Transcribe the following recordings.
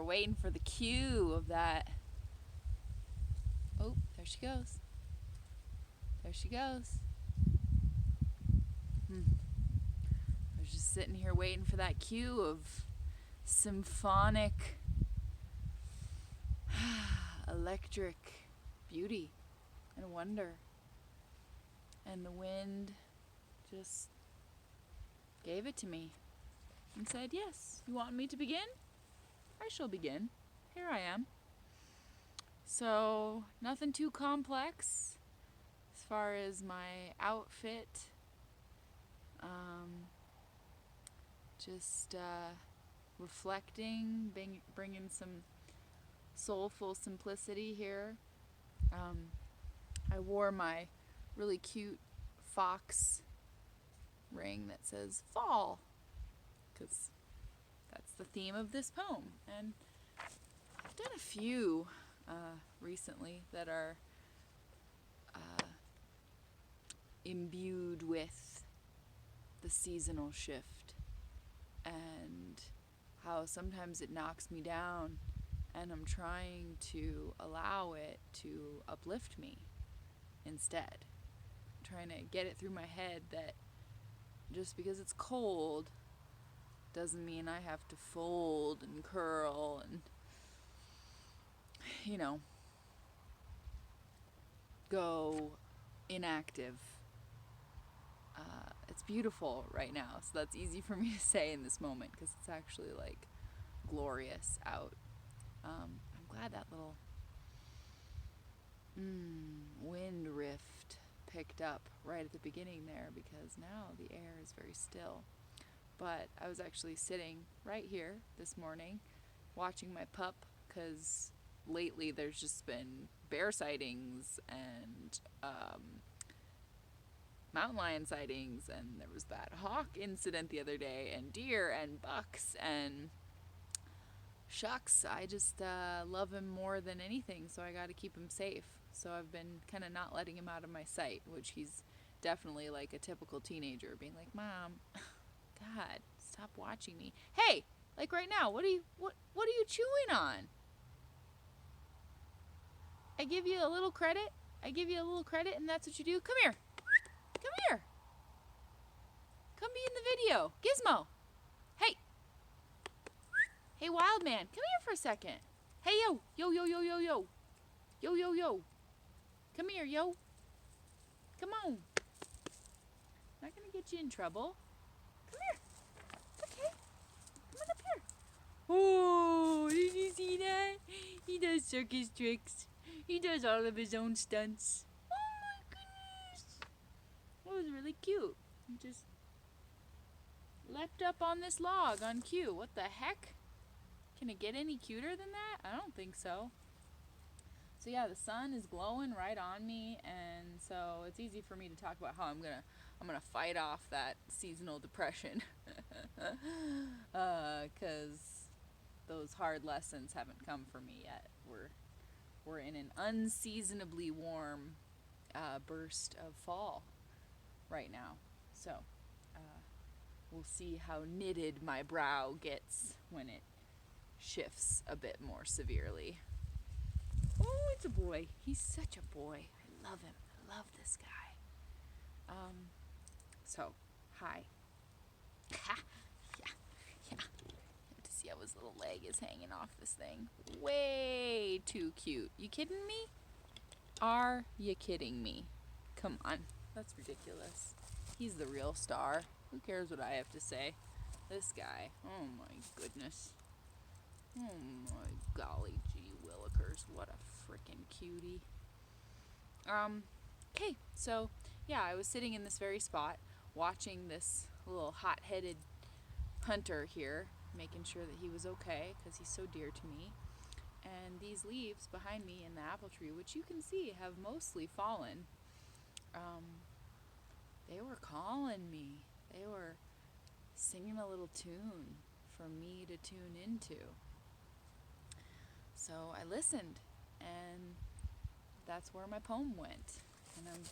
waiting for the cue of that. Oh, there she goes. There she goes. I was just sitting here waiting for that cue of symphonic, electric beauty and wonder. And the wind just gave it to me and said, yes, you want me to begin? I shall begin. Here I am. So, nothing too complex as far as my outfit. Just reflecting, bringing some soulful simplicity here. I wore my really cute fox ring that says fall, because that's the theme of this poem. And I've done a few recently that are imbued with the seasonal shift and how sometimes it knocks me down, and I'm trying to allow it to uplift me instead. I'm trying to get it through my head that just because it's cold doesn't mean I have to fold and curl and, go inactive. It's beautiful right now, so that's easy for me to say in this moment because it's actually like glorious out. I'm glad that little wind rift picked up right at the beginning there, because now the air is very still. But I was actually sitting right here this morning watching my pup, because lately there's just been bear sightings and mountain lion sightings, and there was that hawk incident the other day, and deer and bucks, and shucks, I just love him more than anything, so I got to keep him safe. So I've been kind of not letting him out of my sight, which he's definitely like a typical teenager, being like, Mom, God, stop watching me. Hey, like right now, what are you chewing on? I give you a little credit, and that's what you do. Come here. Come here. Come be in the video. Gizmo. Hey. Hey, wild man. Come here for a second. Hey, yo. Yo, yo, yo, yo, yo. Yo, yo, yo. Come here, yo. Come on. Not gonna get you in trouble. Come here. Okay. Come on up here. Oh, did you see that? He does circus tricks. He does all of his own stunts. Oh my goodness. That was really cute. He just leapt up on this log on cue. What the heck? Can it get any cuter than that? I don't think so. So yeah, the sun is glowing right on me, and so it's easy for me to talk about how I'm gonna fight off that seasonal depression, because those hard lessons haven't come for me yet. We're in an unseasonably warm burst of fall right now, so we'll see how knitted my brow gets when it shifts a bit more severely. Oh, it's a boy. He's such a boy. I love him. I love this guy. So, hi. Yeah. To see how his little leg is hanging off this thing. Way too cute. You kidding me? Are you kidding me? Come on. That's ridiculous. He's the real star. Who cares what I have to say? This guy. Oh my goodness. Oh my golly gee willikers. What a freaking cutie. Okay, so yeah, I was sitting in this very spot watching this little hot-headed hunter here, making sure that he was okay because he's so dear to me. And these leaves behind me in the apple tree, which you can see have mostly fallen, they were calling me. They were singing a little tune for me to tune into. So I listened, and that's where my poem went. And I'm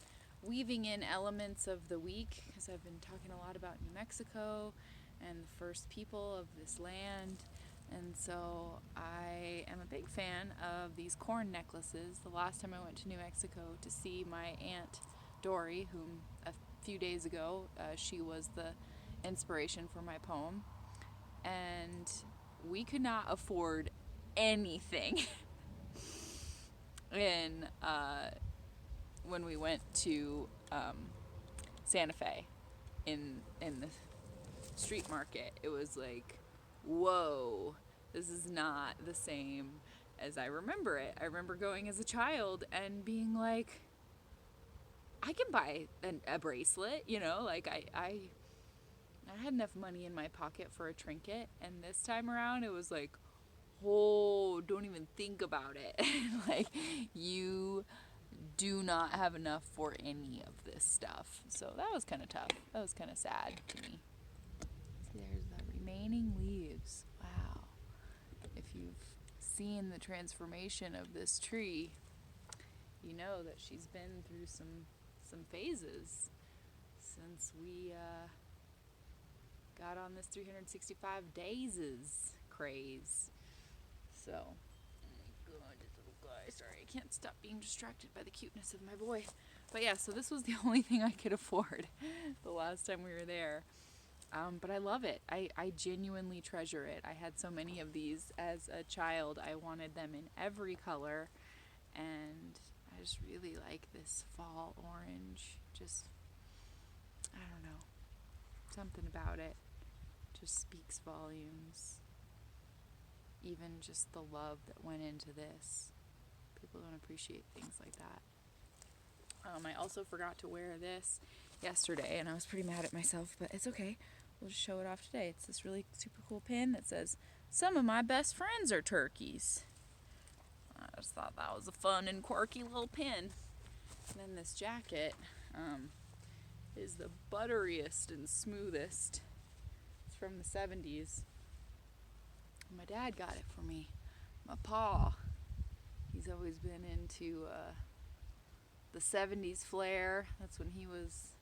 weaving in elements of the week, because I've been talking a lot about New Mexico and the first people of this land And so I am a big fan of these corn necklaces. The last time I went to New Mexico to see my Aunt Dory, whom a few days ago, she was the inspiration for my poem. And we could not afford anything in when we went to Santa Fe in the street market. It was like, whoa, this is not the same as I remember it. I remember going as a child and being like, I can buy a bracelet, you know, like I had enough money in my pocket for a trinket, and this time around it was like, oh, don't even think about it. Like, you do not have enough for any of this stuff. So that was kind of tough. That was kind of sad to me. See, there's the remaining leaves. Wow. If you've seen the transformation of this tree, you know that she's been through some phases since we got on this 365 days craze. So, oh my god, this little guy. Sorry, I can't stop being distracted by the cuteness of my boy. But yeah, so this was the only thing I could afford the last time we were there. But I love it. I genuinely treasure it. I had so many of these as a child. I wanted them in every color. And I just really like this fall orange. Just, I don't know. Something about it just speaks volumes. Even just the love that went into this. People don't appreciate things like that. I also forgot to wear this yesterday, and I was pretty mad at myself, but it's okay. We'll just show it off today. It's this really super cool pin that says, "Some of my best friends are turkeys." I just thought that was a fun and quirky little pin. And then this jacket is the butteriest and smoothest. It's from the 70s. My dad got it for me. My pa, he's always been into the 70s flair. That's when he was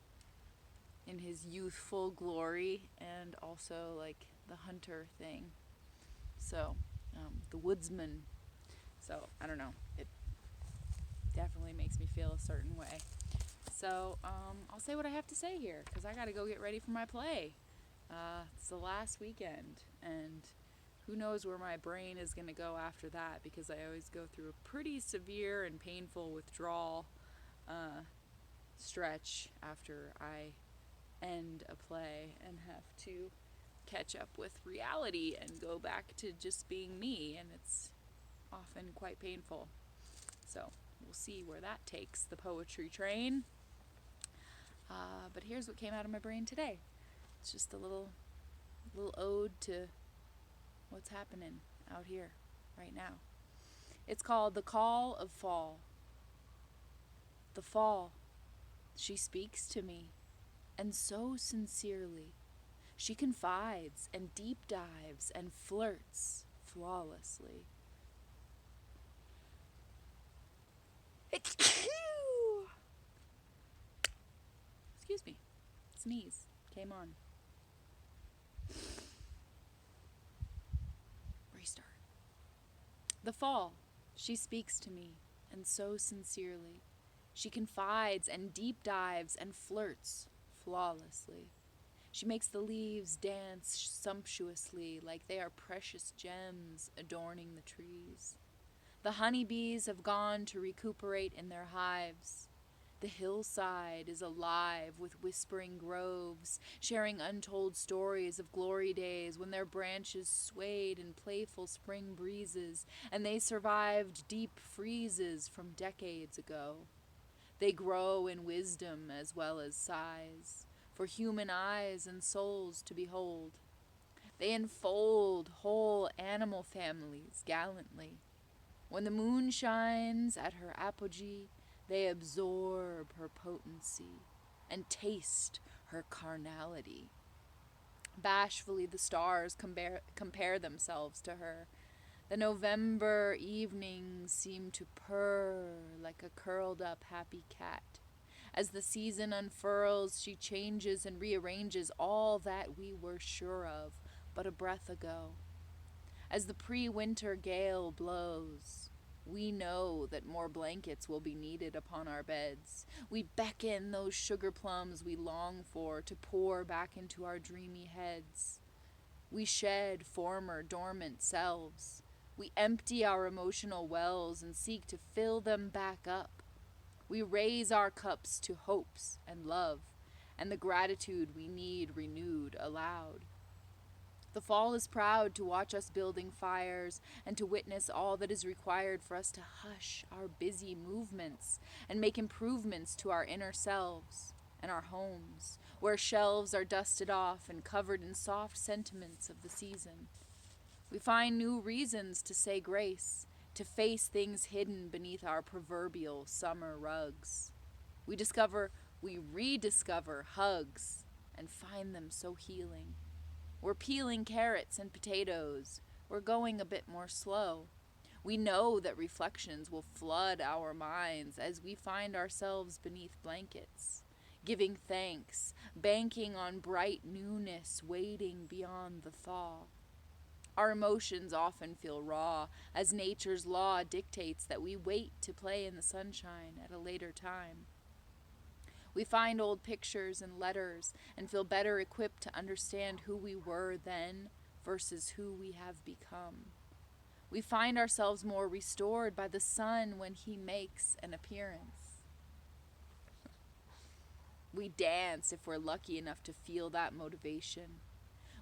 in his youthful glory, and also like the hunter thing. So, the woodsman. So, I don't know. It definitely makes me feel a certain way. So, I'll say what I have to say here, because I got to go get ready for my play. It's the last weekend, and who knows where my brain is going to go after that, because I always go through a pretty severe and painful withdrawal stretch after I end a play and have to catch up with reality and go back to just being me, and it's often quite painful. So we'll see where that takes the poetry train. But here's what came out of my brain today. It's just a little ode to what's happening out here right now. It's called The Call of Fall. The fall, she speaks to me, and so sincerely. She confides and deep dives and flirts flawlessly. Excuse me. Sneeze came on. Restart. The fall, she speaks to me, and so sincerely. She confides and deep dives and flirts flawlessly. She makes the leaves dance sumptuously like they are precious gems adorning the trees. The honeybees have gone to recuperate in their hives. The hillside is alive with whispering groves, sharing untold stories of glory days when their branches swayed in playful spring breezes and they survived deep freezes from decades ago. They grow in wisdom as well as size, for human eyes and souls to behold. They enfold whole animal families gallantly. When the moon shines at her apogee, they absorb her potency and taste her carnality. Bashfully the stars compare themselves to her. The November evenings seem to purr like a curled-up happy cat. As the season unfurls, she changes and rearranges all that we were sure of but a breath ago. As the pre-winter gale blows, we know that more blankets will be needed upon our beds. We beckon those sugar plums we long for to pour back into our dreamy heads. We shed former dormant selves. We empty our emotional wells and seek to fill them back up. We raise our cups to hopes and love, and the gratitude we need renewed aloud. The fall is proud to watch us building fires and to witness all that is required for us to hush our busy movements and make improvements to our inner selves and our homes, where shelves are dusted off and covered in soft sentiments of the season. We find new reasons to say grace, to face things hidden beneath our proverbial summer rugs. We rediscover hugs and find them so healing. We're peeling carrots and potatoes. We're going a bit more slow. We know that reflections will flood our minds as we find ourselves beneath blankets, giving thanks, banking on bright newness waiting beyond the thaw. Our emotions often feel raw, as nature's law dictates that we wait to play in the sunshine at a later time. We find old pictures and letters and feel better equipped to understand who we were then versus who we have become. We find ourselves more restored by the sun when he makes an appearance. We dance if we're lucky enough to feel that motivation.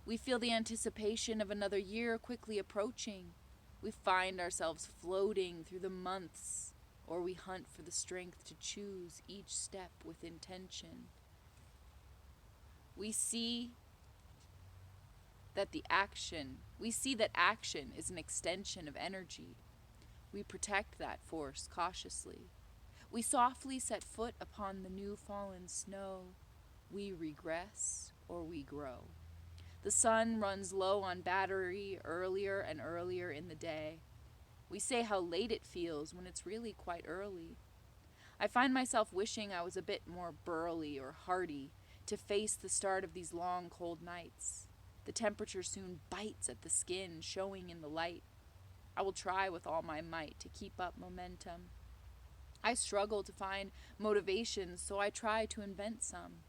We feel the anticipation of another year quickly approaching. We find ourselves floating through the months, or we hunt for the strength to choose each step with intention. We see that action is an extension of energy. We protect that force cautiously. We softly set foot upon the new fallen snow. We regress or we grow. The sun runs low on battery earlier and earlier in the day. We say how late it feels when it's really quite early. I find myself wishing I was a bit more burly or hardy to face the start of these long, cold nights. The temperature soon bites at the skin, showing in the light. I will try with all my might to keep up momentum. I struggle to find motivation, so I try to invent some.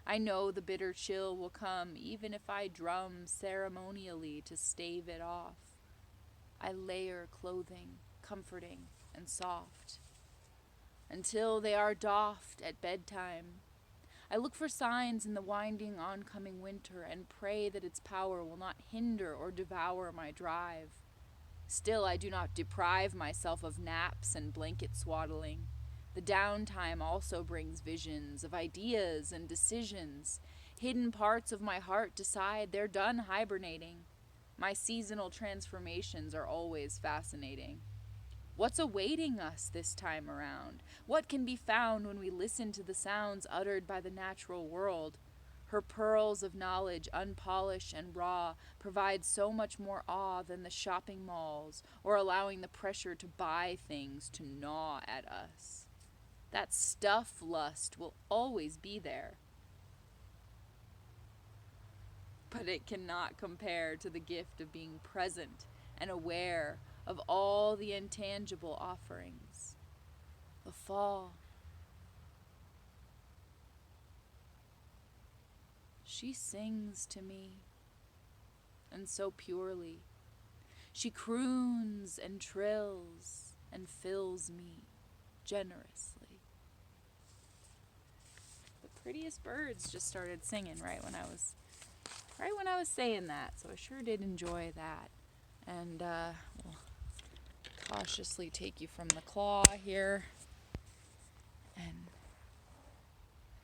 I know the bitter chill will come, even if I drum ceremonially to stave it off. I layer clothing, comforting and soft, until they are doffed at bedtime. I look for signs in the winding oncoming winter and pray that its power will not hinder or devour my drive. Still, I do not deprive myself of naps and blanket swaddling. The downtime also brings visions of ideas and decisions. Hidden parts of my heart decide they're done hibernating. My seasonal transformations are always fascinating. What's awaiting us this time around? What can be found when we listen to the sounds uttered by the natural world? Her pearls of knowledge, unpolished and raw, provide so much more awe than the shopping malls or allowing the pressure to buy things to gnaw at us. That stuff lust will always be there, but it cannot compare to the gift of being present and aware of all the intangible offerings. The fall. She sings to me, and so purely. She croons and trills and fills me generously. The prettiest birds just started singing right when I was saying that, so I sure did enjoy that. And we'll cautiously take you from the claw here. And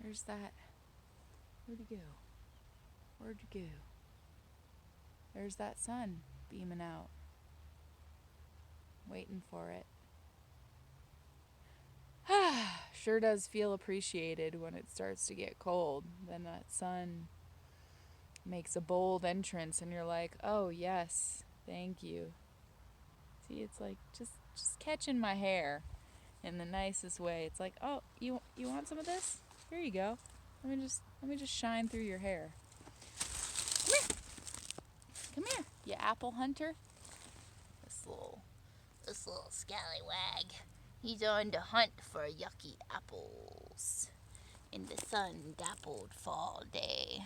there's that. Where'd he go? Where'd you go? There's that sun beaming out. Waiting for it. Sure does feel appreciated when it starts to get cold. Then that sun makes a bold entrance and you're like, oh yes, thank you. See, it's like just catching my hair in the nicest way. It's like, oh, you want some of this? Here you go. Let me just shine through your hair. Come here, you apple hunter. this little scallywag. He's on the hunt for yucky apples in the sun-dappled fall day.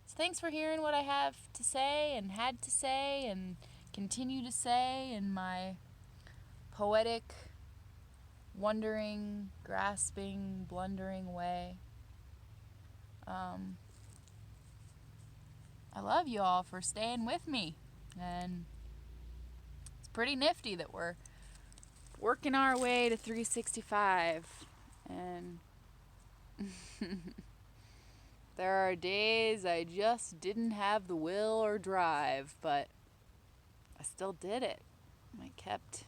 So thanks for hearing what I have to say and had to say and continue to say in my poetic, wondering, grasping, blundering way. I love you all for staying with me, and it's pretty nifty that we're working our way to 365, and there are days I just didn't have the will or drive, but I still did it. I kept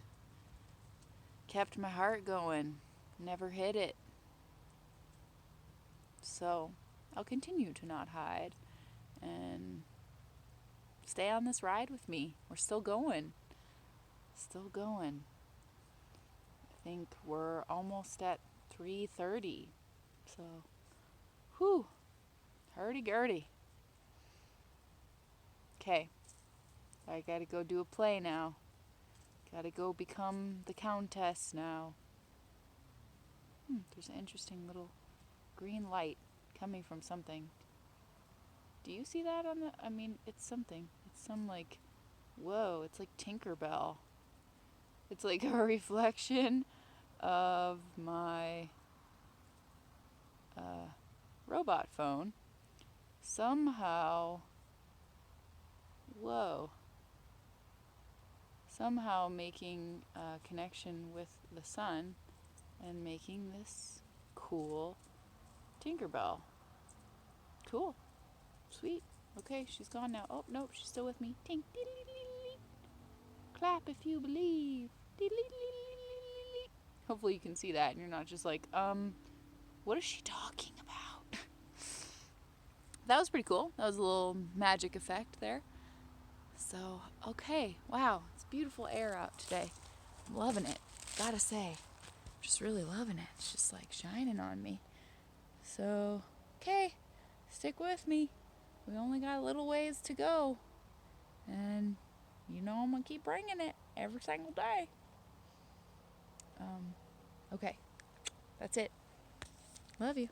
my heart going, never hid it. So I'll continue to not hide and stay on this ride with me. We're still going. I think we're almost at 3:30. So, whew, hurdy-gurdy. Okay, I gotta go do a play now. Gotta go become the countess now. There's an interesting little green light coming from something. Do you see that on the... I mean, it's something. It's some, like... Whoa, it's like Tinkerbell. It's like a reflection of my robot phone. Somehow making a connection with the sun and making this cool Tinkerbell. Cool. Sweet. Okay, she's gone now. Oh, nope, she's still with me. Tink. Clap if you believe. Hopefully you can see that and you're not just like, what is she talking about? That was pretty cool. That was a little magic effect there. So, okay. Wow, it's beautiful air out today. I'm loving it. Gotta say. I'm just really loving it. It's just like shining on me. So, okay. Stick with me. We only got a little ways to go. And you know I'm going to keep bringing it every single day. Okay. That's it. Love you.